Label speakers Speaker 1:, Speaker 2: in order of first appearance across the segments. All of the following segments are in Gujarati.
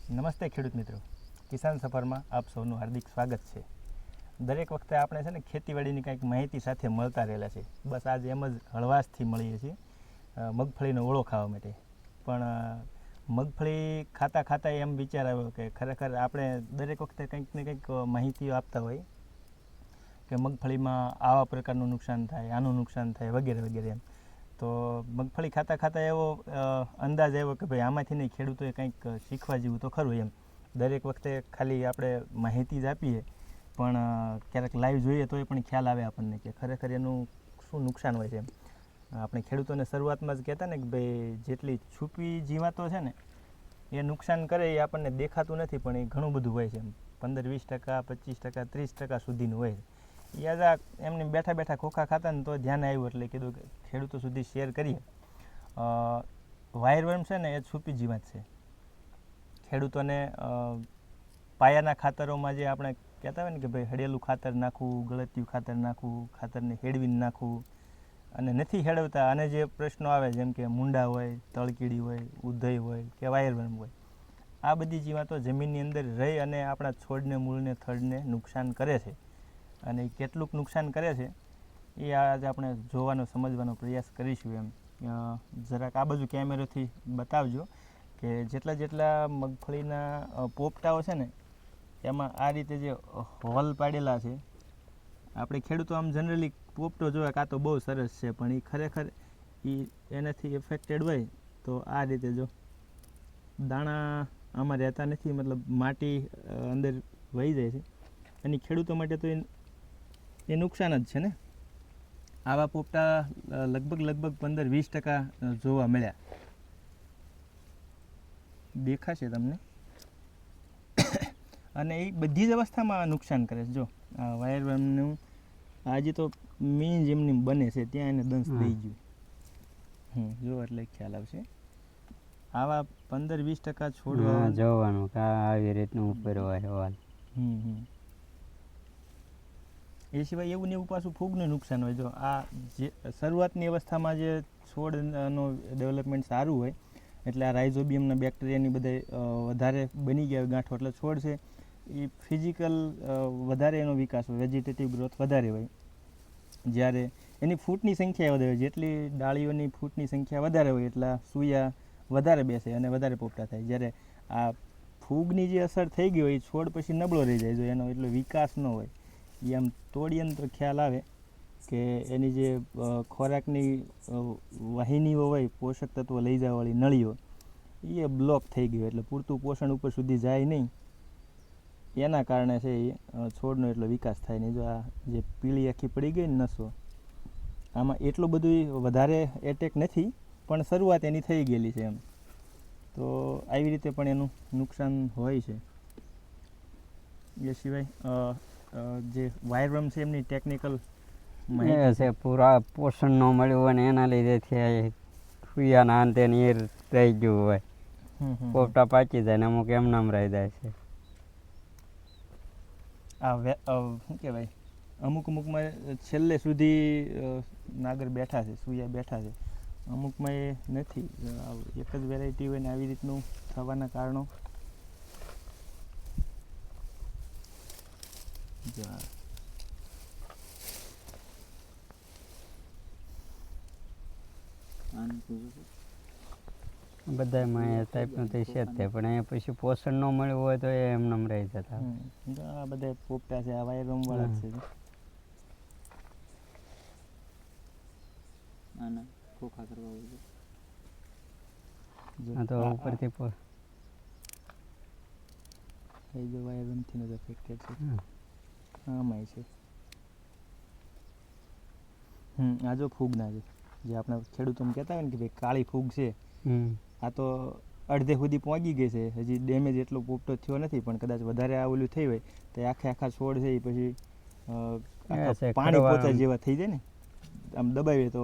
Speaker 1: નમસ્તે ખેડૂત મિત્રો, કિસાન સફરમાં આપ સૌનું હાર્દિક સ્વાગત છે. દરેક વખતે આપણે છે ને ખેતીવાડીની કંઈક માહિતી સાથે મળતા રહેલા છે. બસ આજે એમ જ હળવાશથી મળીએ છીએ મગફળીનો ઓળો ખાવા માટે. પણ મગફળી ખાતા ખાતા એમ વિચાર આવ્યો કે ખરેખર આપણે દરેક વખતે કંઈક ને કંઈક માહિતીઓ આપતા હોય કે મગફળીમાં આવા પ્રકારનું નુકસાન થાય, આનું નુકસાન થાય વગેરે વગેરે એમ. તો મગફળી ખાતા ખાતા એવો અંદાજ આવ્યો કે ભાઈ આમાંથી નહીં ખેડૂતોએ કંઈક શીખવા જેવું તો ખરું એમ. દરેક વખતે ખાલી આપણે માહિતી જ આપીએ પણ ક્યારેક લાઈવ જોઈએ તો એ પણ ખ્યાલ આવે આપણને કે ખરેખર એનું શું નુકસાન હોય છે એમ. આપણે ખેડૂતોને શરૂઆતમાં જ કહેતા ને કે ભાઈ જેટલી છુપી જીવાતો છે ને એ નુકસાન કરે એ આપણને દેખાતું નથી પણ એ ઘણું બધું હોય છે એમ. 15-20%, 25%, 30% સુધીનું હોય છે. યાદ એમને બેઠા બેઠા ખોખા ખાતા ને તો ધ્યાન આવ્યું એટલે કીધું કે ખેડૂતો સુધી શેર કરીએ. વાયરવર્મ છે ને એ છુપી જીવાત છે. ખેડૂતોને પાયાના ખાતરોમાં જે આપણે કહેતા હોય ને કે ભાઈ હળેલું ખાતર નાખવું, ગળતિયું ખાતર નાખવું, ખાતરને હેડવીને નાખવું અને નથી હેડવતા અને જે પ્રશ્નો આવે જેમ કે મૂંડા હોય, તળકીડી હોય, ઉધઈ હોય કે વાયરવર્મ હોય, આ બધી જીવાતો જમીનની અંદર રહી અને આપણા છોડને, મૂળને, થડને નુકસાન કરે છે. અને કેટલુંક નુકસાન કરે છે એ આજે આપણે જોવાનો, સમજવાનો પ્રયાસ કરીશું એમ. જરાક આ બાજુ કેમેરાથી બતાવજો કે જેટલા મગફળીના પોપટાઓ છે ને એમાં આ રીતે જે હોલ પાડેલા છે. આપણે ખેડૂતો આમ જનરલી પોપટો જોવે કાં તો બહુ સરસ છે પણ એ ખરેખર એનાથી એફેક્ટેડ હોય તો આ રીતે જો દાણા આમાં રહેતા નથી, મતલબ માટી અંદર વહી જાય છે અને ખેડૂતો માટે તો એ નુકસાન જ છે ને. આવા પોપટા લગભગ 15-20% જોવા મળ્યા. દેખાશે તમને. અને એ બધી જ અવસ્થામાં નુકસાન કરે છે. જો આ વાયરવર્મનું આજે તો મીન જેમની બને છે ત્યાં એને દંશ દઈ ગયું. જો એટલે ખ્યાલ આવશે. આવા 15-20% છોડવા
Speaker 2: જોવાનું કે આવી રીતનું ઉપર હોય હોલ.
Speaker 1: એ સિવાય એવું ને એવું પાછું ફૂગનું નુકસાન હોય. જો આ જે શરૂઆતની અવસ્થામાં જે છોડનો ડેવલપમેન્ટ સારું હોય એટલે આ રાઇઝોબિયમના બેક્ટેરિયાની બધે વધારે બની ગયા ગાંઠો એટલે છોડ છે એ ફિઝિકલ વધારે એનો વિકાસ હોય, વેજીટેટિવ ગ્રોથ વધારે હોય. જ્યારે એની ફૂટની સંખ્યા વધારે હોય, જેટલી ડાળીઓની ફૂટની સંખ્યા વધારે હોય એટલા સૂયા વધારે બેસે અને વધારે પોપટા થાય. જ્યારે આ ફૂગની જે અસર થઈ ગઈ હોય એ છોડ પછી નબળો રહી જાય. જો એનો એટલો વિકાસ ન હોય એ આમ તોડીએ ને તો ખ્યાલ આવે કે એની જે ખોરાકની વાહિનીઓ હોય, પોષક તત્વો લઈ જવાવાળી નળીઓ, એ બ્લોક થઈ ગયું એટલે પૂરતું પોષણ ઉપર સુધી જાય નહીં. એના કારણે છે એ છોડનો એટલો વિકાસ થાય નહીં. જો આ જે પીળી આખી પડી ગઈ ને નસો, આમાં એટલું બધું વધારે એટેક નથી પણ શરૂઆત એની થઈ ગયેલી છે એમ. તો આવી રીતે પણ એનું નુકસાન હોય છે. એ સિવાય જે વાયરવર્મ છે એમની ટેકનિકલ
Speaker 2: છે પૂરા પોષણ ન મળ્યું હોય ને એના લીધે સુયાના અંતે નીર રહી ગયું હોય, પોપટા પાકી જાય ને અમુક એમનામ રહી જાય છે.
Speaker 1: શું કહેવાય, અમુકમાં છેલ્લે સુધી નાગર બેઠા છે, સૂયા બેઠા છે. અમુકમાં એ નથી. એક જ વેરાયટી હોય ને આવી રીતનું થવાના કારણો
Speaker 2: બધામાં એ ટાઈપનું તે છે જ તે પણ એ પછી પોષણ ન મળ્યું હોય તો એ એમનામ રહી જતા.
Speaker 1: આ બધા પોપટા છે આ વાયરવર્મ વાળા જ છે. આના ખોખા કરવા હોય
Speaker 2: તો ઉપરથી
Speaker 1: એ જો વાયરવર્મથી જ અફેક્ટેડ છે. આમાંય છે. આ જો ફૂગના છે જે આપણે ખેડૂતોને કહેતા હોય ને કે ભાઈ કાળી ફૂગ છે, આ તો અડધે સુધી પહોંચી ગઈ છે. હજી ડેમેજ એટલો પોપટો થયો નથી પણ કદાચ વધારે આ ઓલું થઈ હોય તો આખા છોડ છે એ પછી પાણી પોચા જેવા થઈ જાય ને, આમ દબાવીએ તો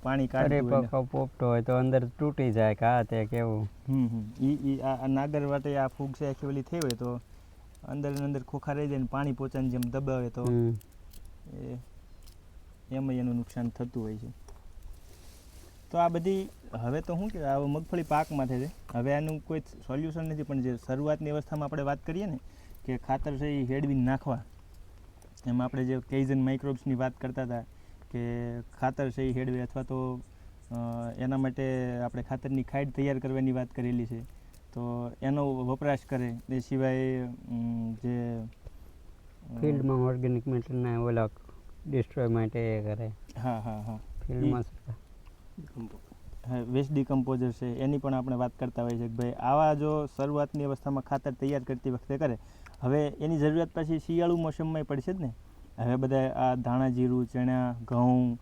Speaker 1: પાણી કાઢે.
Speaker 2: પોપટો હોય તો અંદર તૂટી જાય કા તે કેવું.
Speaker 1: આ નાગર વાટે આ ફૂગ છે આખી ઓલી થઈ હોય તો અંદર ખોખા રહી જાય ને પાણી પોચાની જેમ દબાવે તો એમાં એનું નુકસાન થતું હોય છે. તો આ બધી હવે તો શું કે આ મગફળી પાકમાં છે હવે આનું કોઈ સોલ્યુશન નથી, પણ જે શરૂઆતની અવસ્થામાં આપણે વાત કરીએ ને કે ખાતર છે એ હેડવીને નાખવા, એમાં આપણે જે કેઇઝન માઇક્રોબ્સની વાત કરતા હતા કે ખાતર છે એ હેડવે, અથવા તો એના માટે આપણે ખાતરની ખાડ તૈયાર કરવાની વાત કરેલી છે, તો એનો વપરાશ કરે. એ સિવાય જે
Speaker 2: ફિલ્ડમાં ઓર્ગેનિક મેટરના ઓલા ડિસ્ટ્રોય માટે એ કરે.
Speaker 1: હા હા હા
Speaker 2: ફિલ્ડમાં
Speaker 1: હા વેસ્ટ ડિકમ્પોઝર છે, એની પણ આપણે વાત કરતા હોઈએ છીએ કે ભાઈ આવા જો શરૂઆતની અવસ્થામાં ખાતર તૈયાર કરતી વખતે કરે. હવે એની જરૂરિયાત પછી શિયાળુ મોસમમાં પડશે જ ને. હવે બધા આ ધાણા જીરું, ચણા, ઘઉં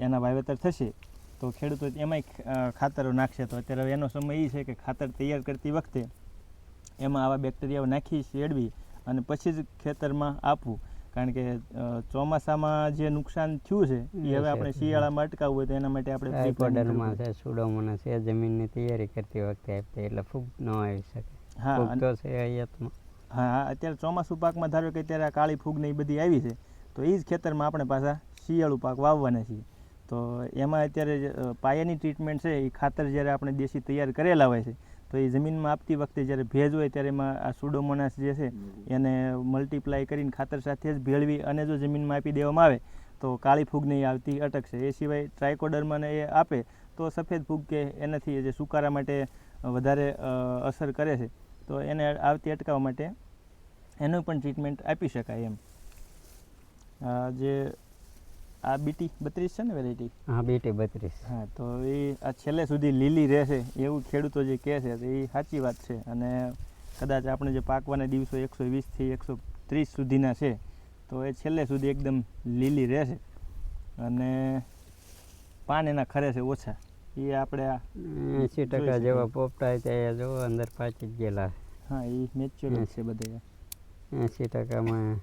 Speaker 1: એના વાવેતર થશે, તો ખેડૂતો એમાંય ખાતરો નાખશે. તો અત્યારે હવે એનો સમય એ છે કે ખાતર તૈયાર કરતી વખતે એમાં આવા બેક્ટેરિયાઓ નાખી શેડવી અને પછી જ ખેતરમાં આપવું. કારણ કે ચોમાસામાં જે નુકસાન થયું છે એ હવે આપણે શિયાળામાં અટકાવવું હોય તો એના માટે આપણે
Speaker 2: ટ્રાઇકોડર્મા છે, સુડોમોનાસ છે, જમીનની તૈયારી કરતી વખતે આપીએ એટલે ફૂગ ન આવી શકે.
Speaker 1: હા
Speaker 2: ફૂગ તો છે આયાતમાં.
Speaker 1: હા અત્યારે ચોમાસું પાકમાં ધારો કે અત્યારે આ કાળી ફૂગ ને એ બધી આવી છે, તો એ જ ખેતરમાં આપણે પાછા શિયાળુ પાક વાવવાના છીએ. તો એમાં અત્યારે પાયાની ટ્રીટમેન્ટ છે એ ખાતર જ્યારે આપણે દેશી તૈયાર કરેલા હોય છે, તો એ જમીનમાં આપતી વખતે જ્યારે ભેજ હોય ત્યારે એમાં આ સુડોમોનાસ જે છે એને મલ્ટીપ્લાય કરીને ખાતર સાથે જ ભેળવી અને જો જમીનમાં આપી દેવામાં આવે તો કાળી ફૂગ નહીં આવતી અટકશે. એ સિવાય ટ્રાઇકોડર્માને એ આપે તો સફેદ ફૂગ કે એનાથી જે સુકારા માટે વધારે અસર કરે છે, તો એને આવતી અટકાવવા માટે એનું પણ ટ્રીટમેન્ટ આપી શકાય એમ. જે આ બીટી 32 છે ને વેરાયટી?
Speaker 2: હા, બીટી 32.
Speaker 1: હા, તો એ આ છેલ્લે સુધી લીલી રહેશે એવું ખેડૂતો જે કહે છે તો એ સાચી વાત છે. અને કદાચ આપણે જે પાકવાના દિવસો 120 થી 130 સુધીના છે, તો એ છેલ્લે સુધી એકદમ લીલી રહેશે. અને પાન એના ખરે છે ઓછા, એ આપણે
Speaker 2: 80% જેવા પોપટા ત્યાં જો અંદર પાછી જ ગયેલા.
Speaker 1: હા, એ મેચ્યોર છે બધા
Speaker 2: 80%.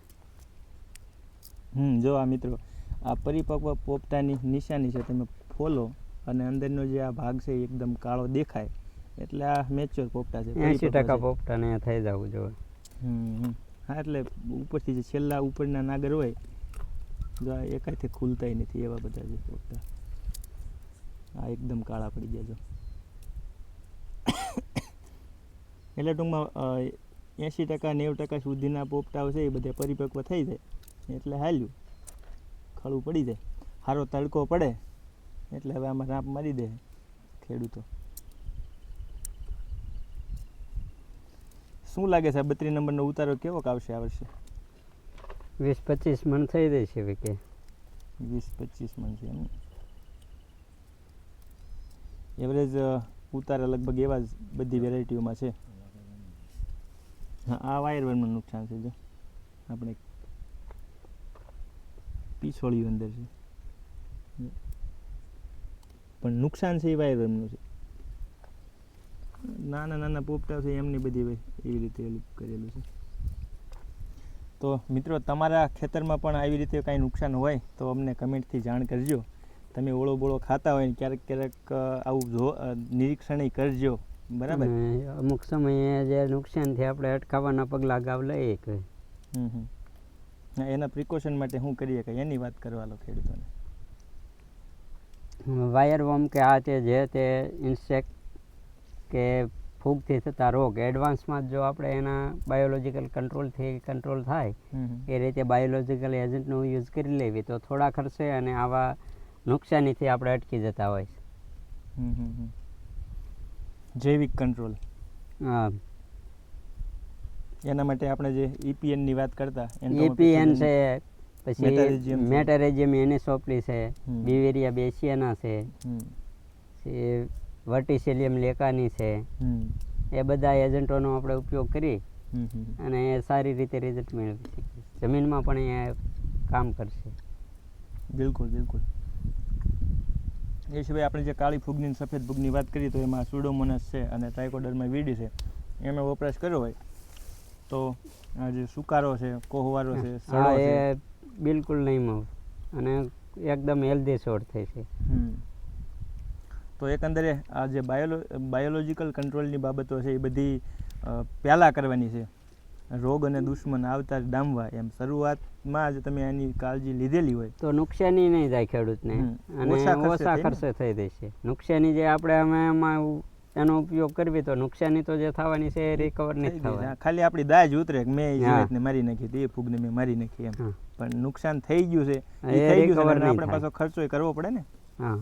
Speaker 1: જો આ મિત્રો આ પરિપક્વ પોપટાની નિશાની છે, તમે ફોલો અને અંદરનો જે આ ભાગ છે એકદમ કાળો દેખાય એટલે આ મેચ્યોર પોપટા છે.
Speaker 2: 80% પોપટાને થઈ જવું જોઈએ.
Speaker 1: હા, એટલે ઉપરથી જે છેલ્લા ઉપરના નાગર હોય જો આ એકાઈથી ખુલતાય નથી એવા બધા જે પોપટા આ એકદમ કાળા પડી ગયા. જો એટલે ટૂંકમાં 80% 90% સુધીના પોપટાઓ છે એ બધા પરિપક્વ થઈ જાય એટલે હાલ્યું ખડું પડી જાય. સારો તડકો પડે એટલે હવે આમાં રાંપ મારી દે ખેડૂતો. શું લાગે છે 32 નંબરનો ઉતારો કેવો આવશે આ વર્ષે?
Speaker 2: 20-25 મણ થઈ જશે વિકે.
Speaker 1: 20-25 મણ છે એમ. એવરેજ ઉતારા લગભગ એવા જ બધી વેરાયટીઓમાં છે. હા, આ વાયરવર્મનું નુકસાન છે. જો આપણે પીછોળિયું અંદર છે પણ નુકસાન છે એ વાયરવર્મનું છે. નાના નાના પોપટા છે એમની બધી હોય એવી રીતે કરેલું છે. તો મિત્રો તમારા ખેતરમાં પણ આવી રીતે કાંઈ નુકસાન હોય તો અમને કમેન્ટથી જાણ કરજો. તમે ઓળો બોળો ખાતા હોય ને ક્યારેક ક્યારેક આવું નિરીક્ષણ કરજો, બરાબર?
Speaker 2: અમુક સમયે જે નુકસાન થી આપણે અટકાવવાના પગલાં ગાવ લઈએ કે
Speaker 1: એના પ્રિકોશન માટે શું કરીએ કે એની વાત કરવા લો ખેડૂતોને.
Speaker 2: વાયરવર્મ કે આ તે ઇન્સેક્ટ કે ફૂગથી થતા રોગ એડવાન્સમાં જો આપણે એના બાયોલોજીકલ કંટ્રોલથી કંટ્રોલ થાય એ રીતે બાયોલોજીકલ એજન્ટનો યુઝ કરી લેવી તો થોડા ખર્ચે અને આવા નુકસાનીથી આપણે અટકી જતા હોય છે.
Speaker 1: જૈવિક કંટ્રોલ.
Speaker 2: હા,
Speaker 1: એના માટે આપણે જે EPNની વાત કરતા
Speaker 2: EPN છે, પછી મેટારેજિયમ એનિસોપ્લી છે, બિવેરિયા બેસિયાના છે, વર્ટિસેલિયમ લેકાની છે, એ બધા એજન્ટોનો આપણે ઉપયોગ કરી અને એ સારી રીતે રિઝલ્ટ મેળવી શકીએ. જમીનમાં પણ એ કામ કરશે.
Speaker 1: બિલકુલ બિલકુલ. એ સિવાય આપણે જે કાળી ફૂગની સફેદ ફૂગની વાત કરીએ તો એમાં સુડોમોનાસ છે અને ટ્રાઇકોડર્મા વિડી છે, એનો વપરાશ કર્યો હોય તો આ જે સુકારો છે, કોહવારો છે, સડો છે,
Speaker 2: એ બિલકુલ નહીં મળે અને એકદમ હેલ્ધી છોડ થઈ છે.
Speaker 1: તો એકંદરે આ જે બાયોલોજીકલ કંટ્રોલની બાબતો છે એ બધી પહેલાં કરવાની છે. રોગ અને દુશ્મન આવતા જ ડામવા એમ શરૂઆતમાં જ તમે એની કાળજી લીધેલી હોય
Speaker 2: તો નુકસાની નહીં જાય ખેડૂતને અને ઓછા ખર્ચે થઈ જશે. નુકસાની જે આપણે અમે એમાં એનો ઉપયોગ કરવી તો નુકસાની તો જે થવાની છે એ રિકવર
Speaker 1: થઈ
Speaker 2: નહીં
Speaker 1: ગઈ છે.
Speaker 2: થવાની.
Speaker 1: હા, ખાલી આપણી દાજ ઉતરે કે મેં એ
Speaker 2: હા.
Speaker 1: જીવાતને મારી નાખી હતી, એ ફૂગને મેં મારી નાખી એમ.
Speaker 2: હા.
Speaker 1: પણ નુકસાન થઈ ગયું છે,
Speaker 2: હા,
Speaker 1: એ
Speaker 2: એ
Speaker 1: થઈ ગયું છે
Speaker 2: recover
Speaker 1: અને
Speaker 2: નહીં
Speaker 1: આપણે
Speaker 2: થાય.
Speaker 1: પાછો ખર્ચો કરવો પડે ને.
Speaker 2: હા.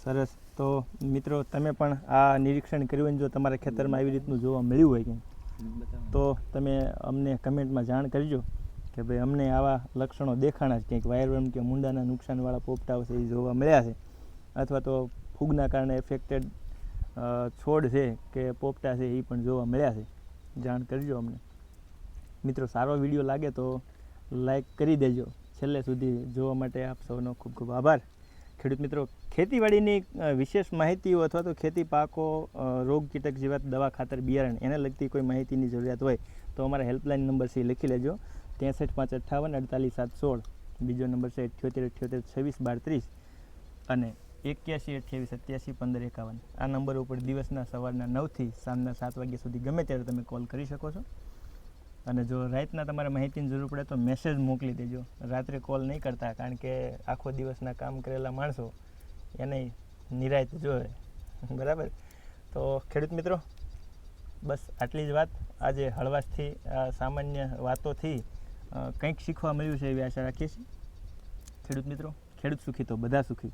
Speaker 1: સરસ. તો મિત્રો તમે પણ આ નિરીક્ષણ કર્યું હોય ને જો તમારા ખેતરમાં આવી રીતનું જોવા મળ્યું હોય કે તો તમે અમને કમેન્ટમાં જાણ કરજો કે ભાઈ અમને આવા લક્ષણો દેખાણા છે, કંઈક વાયરવર્મ કે મૂંડાના નુકસાનવાળા પોપટાઓ છે એ જોવા મળ્યા છે, અથવા તો ફૂગના કારણે એફેક્ટેડ છોડ છે કે પોપટા છે એ પણ જોવા મળ્યા છે. જાણ કરજો અમને. મિત્રો સારો વિડીયો લાગે તો લાઈક કરી દેજો. છેલ્લે સુધી જોવા માટે આપ સૌનો ખૂબ ખૂબ આભાર. ખેડૂત મિત્રો, ખેતીવાડીની વિશેષ માહિતીઓ અથવા તો ખેતી પાકો, રોગ કીટક જીવાત, દવા, ખાતર, બિયારણ એને લગતી કોઈ માહિતીની જરૂરિયાત હોય તો અમારા હેલ્પલાઇન નંબર છે એ લખી લેજો. 63 558 48 716. બીજો નંબર છે 78 78 26 12 30 અને 81 28 87 15 51. આ નંબર ઉપર દિવસના સવારના 9 થી સાંજના 7 વાગ્યા સુધી ગમે ત્યારે તમે કોલ કરી શકો છો. અને જો રાતના તમારે માહિતીની જરૂર પડે તો મેસેજ મોકલી દેજો. રાત્રે કોલ નહીં કરતા, કારણ કે આખો દિવસના કામ કરેલા માણસો એને નિરાયત જોવે. બરાબર. તો ખેડૂત મિત્રો, બસ આટલી જ વાત. આજે હળવાશથી સામાન્ય વાતોથી કંઈક શીખવા મળ્યું છે એવી આશા રાખીએ છીએ. ખેડૂત મિત્રો, ખેડૂત સુખી તો બધા સુખી.